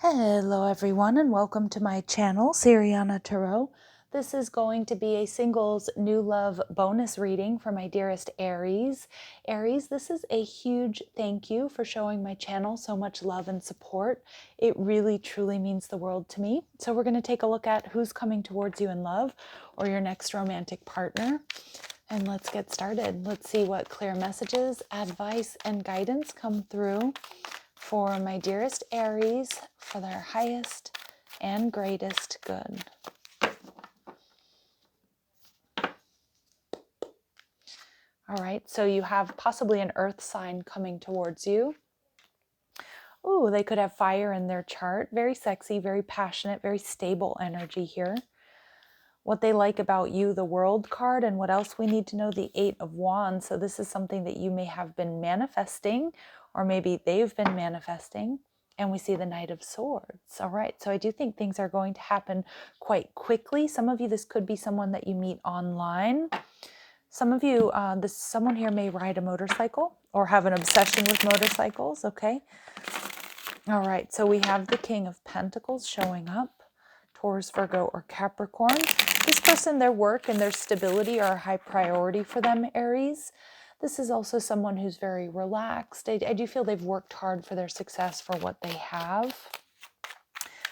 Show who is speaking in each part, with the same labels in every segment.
Speaker 1: Hello everyone and welcome to my channel, Siriana Tarot. This is going to be a singles new love bonus reading for my dearest Aries. Aries, this is a huge thank you for showing my channel so much love and support. It really truly means the world to me. So we're going to take a look at who's coming towards you in love or your next romantic partner. And let's get started. Let's see what clear messages, advice, and guidance come through for my dearest Aries for their highest and greatest good. All right, so you have possibly an earth sign coming towards you. Oh, they could have fire in their chart. Very sexy, very passionate, very stable energy here. What they like about you, the World card, and what else we need to know, the Eight of Wands. So this is something that you may have been manifesting, or maybe they've been manifesting. And we see the Knight of Swords. All right, so I do think things are going to happen quite quickly. Some of you, this could be someone that you meet online. Some of you, someone here may ride a motorcycle or have an obsession with motorcycles, okay? All right, so we have the King of Pentacles showing up, Taurus, Virgo, or Capricorn. This person, their work and their stability are a high priority for them, Aries. This is also someone who's very relaxed. I do feel they've worked hard for their success for what they have.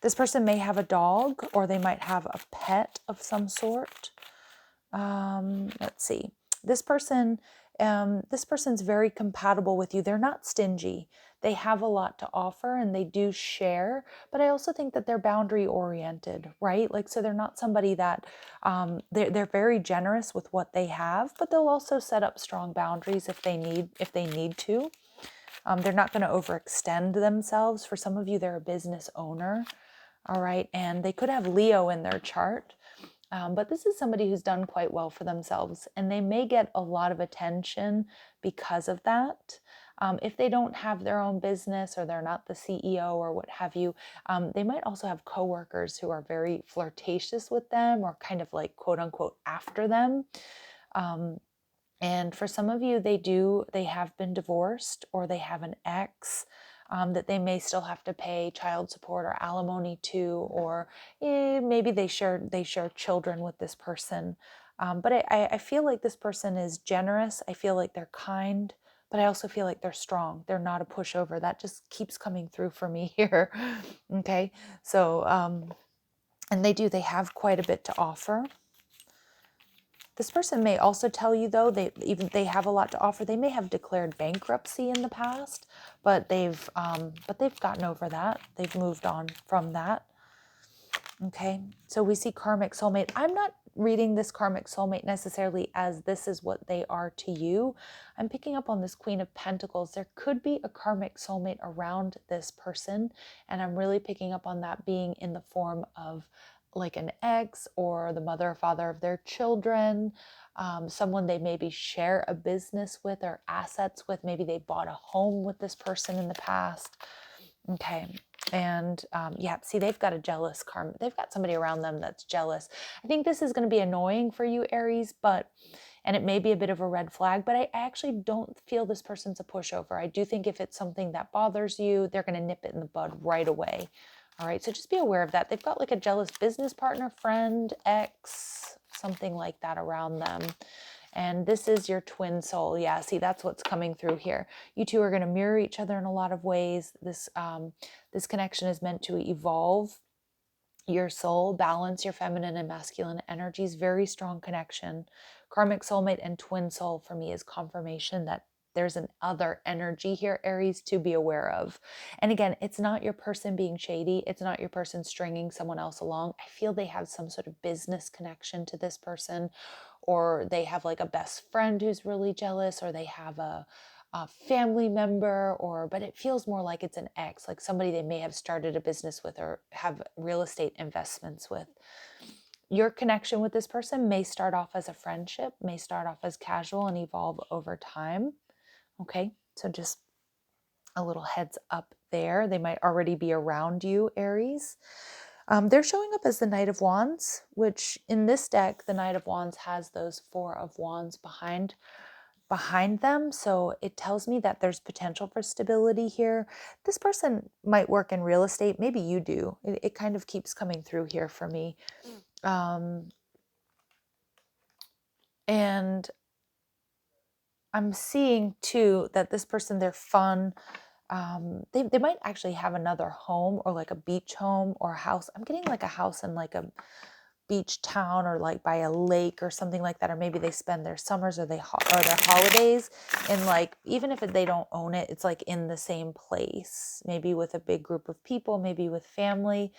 Speaker 1: This person may have a dog or they might have a pet of some sort. Let's see. This person's very compatible with you. They're not stingy. They have a lot to offer and they do share, but I also think that they're boundary oriented, right? Like, so they're not somebody that, they're very generous with what they have, but they'll also set up strong boundaries if they need to. They're not going to overextend themselves. For some of you, they're a business owner. All right. And they could have Leo in their chart. But this is somebody who's done quite well for themselves, and they may get a lot of attention because of that. If they don't have their own business or they're not the CEO or what have you, they might also have coworkers who are very flirtatious with them or kind of like quote unquote after them. And for some of you, they have been divorced or they have an ex that they may still have to pay child support or alimony to, or maybe they share children with this person. But I feel like this person is generous. I feel like they're kind, but I also feel like they're strong. They're not a pushover. That just keeps coming through for me here. Okay. So, and they have quite a bit to offer. This person may also tell you, though, they have a lot to offer. They may have declared bankruptcy in the past, but they've gotten over that. They've moved on from that. Okay, so we see karmic soulmate. I'm not reading this karmic soulmate necessarily as this is what they are to you. I'm picking up on this Queen of Pentacles. There could be a karmic soulmate around this person, and I'm really picking up on that being in the form of like an ex or the mother or father of their children, someone they maybe share a business with or assets with. Maybe they bought a home with this person in the past. Okay. And yeah, see, they've got a jealous karma. They've got somebody around them that's jealous. I think this is going to be annoying for you, Aries, and it may be a bit of a red flag, but I actually don't feel this person's a pushover. I do think if it's something that bothers you, they're going to nip it in the bud right away. All right, so just be aware of that. They've got like a jealous business partner, friend, ex, something like that around them. And this is your twin soul. Yeah, see, that's what's coming through here. You two are going to mirror each other in a lot of ways. This connection is meant to evolve your soul, balance your feminine and masculine energies. Very strong connection. Karmic soulmate and twin soul for me is confirmation that there's an other energy here, Aries, to be aware of. And again, it's not your person being shady. It's not your person stringing someone else along. I feel they have some sort of business connection to this person, or they have like a best friend who's really jealous, or they have a family member, but it feels more like it's an ex, like somebody they may have started a business with or have real estate investments with. Your connection with this person may start off as a friendship, may start off as casual and evolve over time. Okay, so just a little heads up there. They might already be around you, Aries. They're showing up as the Knight of Wands, which in this deck, the Knight of Wands has those Four of Wands behind behind them. So it tells me that there's potential for stability here. This person might work in real estate. Maybe you do. It kind of keeps coming through here for me. And I'm seeing too that this person, they're fun. They might actually have another home, or like a beach home or a house. I'm getting like a house in like a beach town, or like by a lake or something like that. Or maybe they spend their summers or their holidays, and like, even if they don't own it, it's like in the same place, maybe with a big group of people, maybe with family,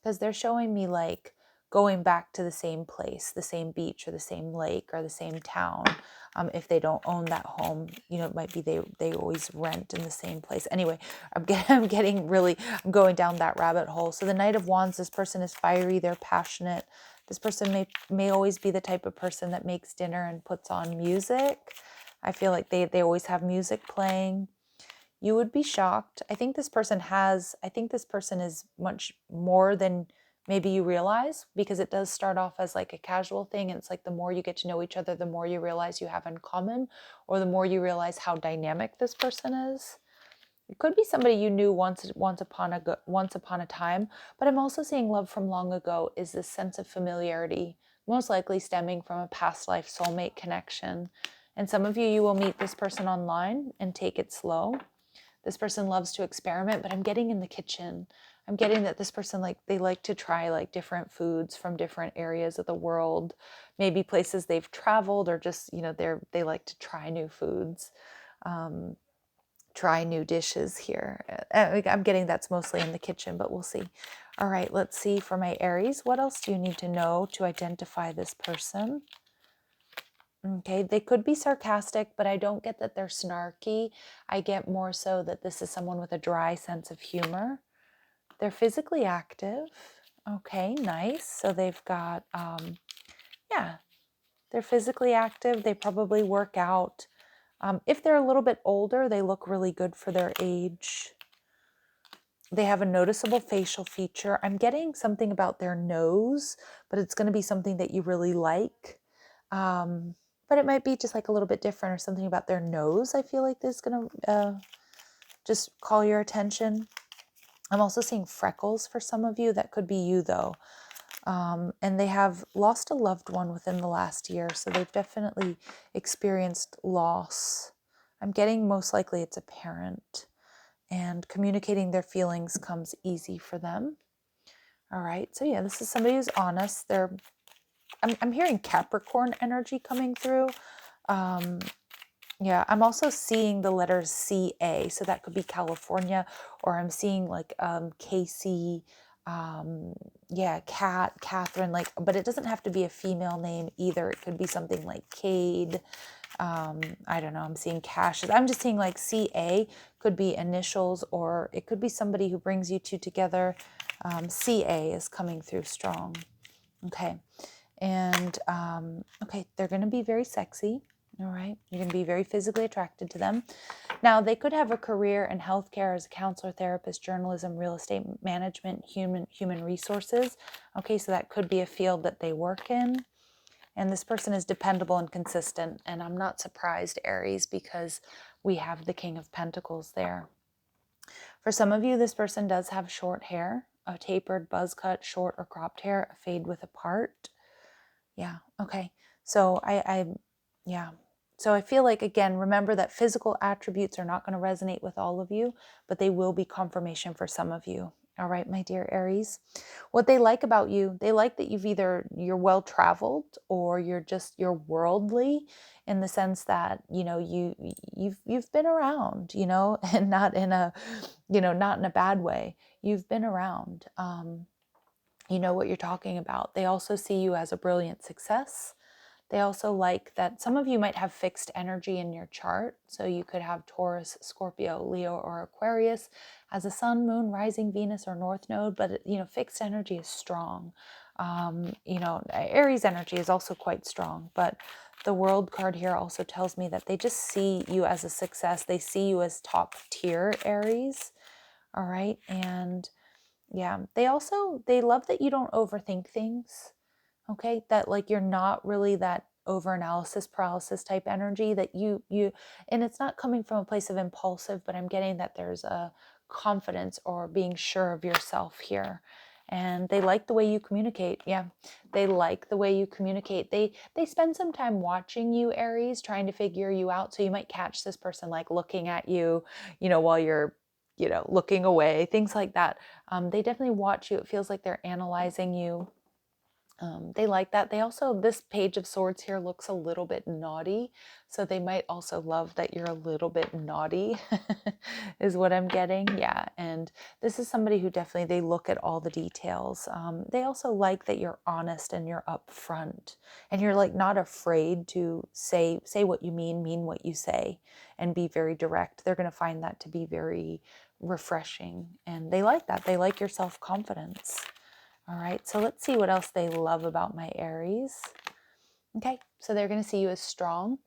Speaker 1: because they're showing me like going back to the same place, the same beach or the same lake or the same town. If they don't own that home, it might be they always rent in the same place. Anyway, I'm going down that rabbit hole. So the Knight of Wands, this person is fiery, they're passionate. This person may always be the type of person that makes dinner and puts on music. I feel like they always have music playing. You would be shocked. I think this person is much more than maybe you realize, because it does start off as like a casual thing. And it's like the more you get to know each other, the more you realize you have in common, or the more you realize how dynamic this person is. It could be somebody you knew once upon a time, but I'm also seeing love from long ago is this sense of familiarity, most likely stemming from a past life soulmate connection. And some of you will meet this person online and take it slow. This person loves to experiment, but I'm getting in the kitchen. I'm getting that this person, like, they like to try like different foods from different areas of the world, maybe places they've traveled, or just, they like to try new foods, try new dishes here. I'm getting that's mostly in the kitchen, but we'll see. All right, let's see for my Aries. What else do you need to know to identify this person? Okay, they could be sarcastic, but I don't get that they're snarky. I get more so that this is someone with a dry sense of humor. They're physically active. Okay, nice. So they've got, yeah, they're physically active. They probably work out. If they're a little bit older, they look really good for their age. They have a noticeable facial feature. I'm getting something about their nose, but it's going to be something that you really like. But it might be just like a little bit different, or something about their nose I feel like is going to just call your attention. I'm also seeing freckles for some of you. That could be you though. And they have lost a loved one within the last year, so they've definitely experienced loss. I'm getting most likely it's a parent, and communicating their feelings comes easy for them. All right, so yeah, this is somebody who's honest. I'm hearing Capricorn energy coming through. Yeah, I'm also seeing the letters CA, so that could be California, or I'm seeing like Casey, yeah, Catherine, like, but it doesn't have to be a female name either. It could be something like Cade. I don't know. I'm seeing Cash. I'm just seeing like CA could be initials, or it could be somebody who brings you two together. CA is coming through strong. Okay. And okay, they're going to be very sexy. All right. You're going to be very physically attracted to them. Now, they could have a career in healthcare as a counselor, therapist, journalism, real estate management, human resources. Okay, so that could be a field that they work in. And this person is dependable and consistent. And I'm not surprised, Aries, because we have the King of Pentacles there. For some of you, this person does have short hair, a tapered buzz cut, short or cropped hair, a fade with a part. Yeah. Okay. So yeah. So I feel like, again, remember that physical attributes are not going to resonate with all of you, but they will be confirmation for some of you. All right, my dear Aries. What they like about you, they like that you're well traveled, or you're worldly, in the sense that, you've been around, and not in a, not in a bad way. You've been around. You know what you're talking about. They also see you as a brilliant success. They also like that some of you might have fixed energy in your chart. So you could have Taurus, Scorpio, Leo, or Aquarius as a sun, moon, rising, Venus, or north node. But, fixed energy is strong. Aries energy is also quite strong. But the World card here also tells me that they just see you as a success. They see you as top tier Aries. All right. And yeah, they love that you don't overthink things. Okay, that like you're not really that over-analysis paralysis type energy that you, and it's not coming from a place of impulsive, but I'm getting that there's a confidence or being sure of yourself here. And they like the way you communicate. Yeah, they like the way you communicate. They spend some time watching you, Aries, trying to figure you out. So you might catch this person like looking at you, while you're, looking away, things like that. They definitely watch you. It feels like they're analyzing you. They like that. They also, this Page of Swords here looks a little bit naughty. So they might also love that you're a little bit naughty is what I'm getting. Yeah. And this is somebody who definitely, they look at all the details. They also like that you're honest and you're upfront and you're like not afraid to say what you mean what you say, and be very direct. They're going to find that to be very refreshing. And they like that. They like your self-confidence. All right, so let's see what else they love about my Aries. Okay, so they're going to see you as strong.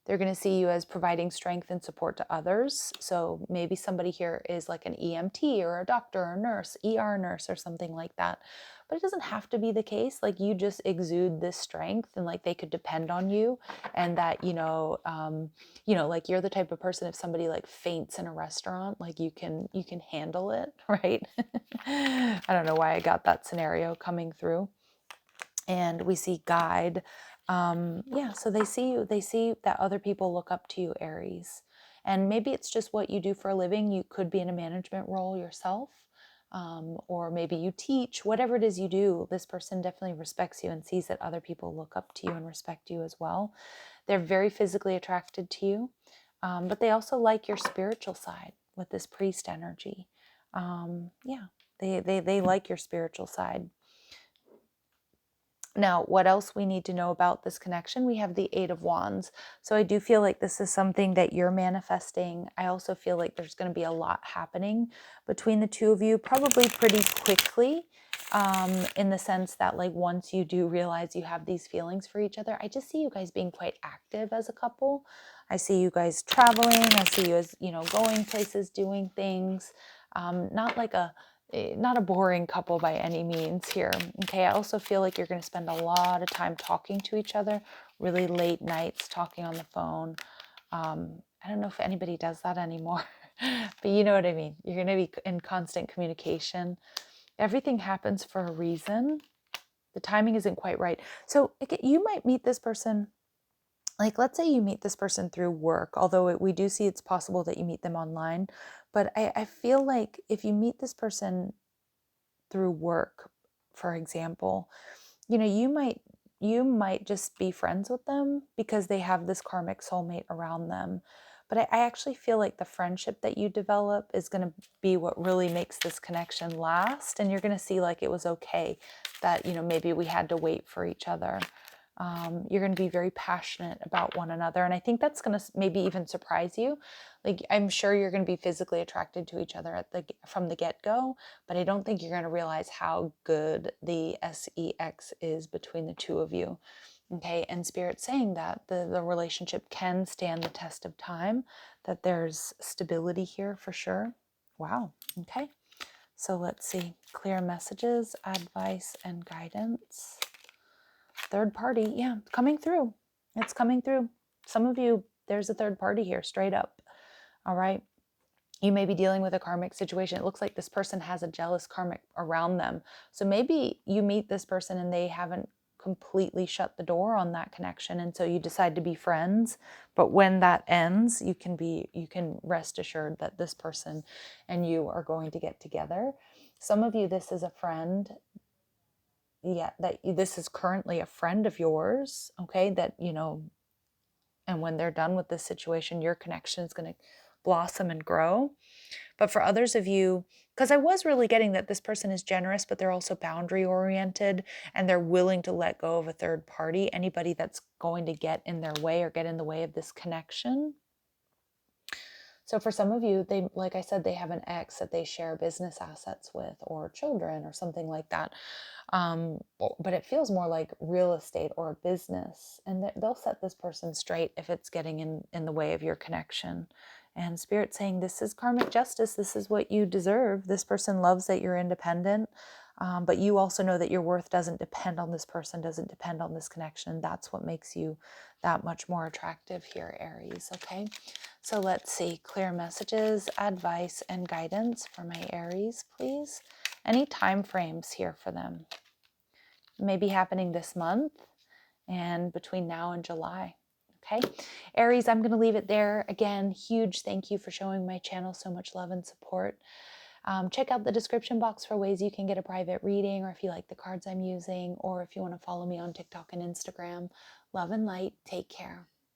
Speaker 1: They're going to see you as providing strength and support to others. So maybe somebody here is like an EMT or a doctor or a nurse, ER nurse or something like that. But it doesn't have to be the case. Like you just exude this strength and like they could depend on you, and that, like you're the type of person, if somebody like faints in a restaurant, like you can handle it, right? I don't know why I got that scenario coming through. And we see guide. Yeah, so they see that other people look up to you, Aries. And maybe it's just what you do for a living. You could be in a management role yourself, or maybe you teach, whatever it is you do. This person definitely respects you and sees that other people look up to you and respect you as well. They're very physically attracted to you, but they also like your spiritual side with this priest energy. Yeah, they like your spiritual side. Now, what else we need to know about this connection? We have the Eight of Wands. So I do feel like this is something that you're manifesting. I also feel like there's going to be a lot happening between the two of you, probably pretty quickly, in the sense that like once you do realize you have these feelings for each other, I just see you guys being quite active as a couple. I see you guys traveling. I see you as, going places, doing things. Not like not a boring couple by any means here. Okay, I also feel like you're going to spend a lot of time talking to each other, really late nights talking on the phone. I don't know if anybody does that anymore, but you know what I mean. You're going to be in constant communication. Everything happens for a reason. The timing isn't quite right. So you might meet this person. Like, let's say you meet this person through work, although we do see it's possible that you meet them online. But I feel like if you meet this person through work, for example, you might just be friends with them because they have this karmic soulmate around them. But I actually feel like the friendship that you develop is going to be what really makes this connection last. And you're going to see like it was okay that, maybe we had to wait for each other. You're going to be very passionate about one another. And I think that's going to maybe even surprise you. Like, I'm sure you're going to be physically attracted to each other from the get-go, but I don't think you're going to realize how good the sex is between the two of you. Okay, and Spirit's saying that the relationship can stand the test of time, that there's stability here for sure. Wow, okay. So let's see, clear messages, advice, and guidance. Third party, yeah, coming through. It's coming through. Some of you, there's a third party here, straight up. All right. You may be dealing with a karmic situation. It looks like this person has a jealous karmic around them. So maybe you meet this person and they haven't completely shut the door on that connection. And so you decide to be friends. But when that ends, you can rest assured that this person and you are going to get together. Some of you, this is a friend. Yeah, that this is currently a friend of yours, okay, that, and when they're done with this situation, your connection is going to blossom and grow. But for others of you, because I was really getting that this person is generous, but they're also boundary oriented and they're willing to let go of a third party, anybody that's going to get in their way or get in the way of this connection. So for some of you, they, like I said, they have an ex that they share business assets with or children or something like that. But it feels more like real estate or a business, and they'll set this person straight if it's getting in the way of your connection. And Spirit saying, this is karmic justice. This is what you deserve. This person loves that you're independent. But you also know that your worth doesn't depend on this person, doesn't depend on this connection. That's what makes you that much more attractive here, Aries, okay? So let's see, clear messages, advice, and guidance for my Aries, please. Any time frames here for them? Maybe happening this month and between now and July. Okay, Aries, I'm going to leave it there. Again, huge thank you for showing my channel so much love and support. Check out the description box for ways you can get a private reading, or if you like the cards I'm using, or if you want to follow me on TikTok and Instagram. Love and light. Take care.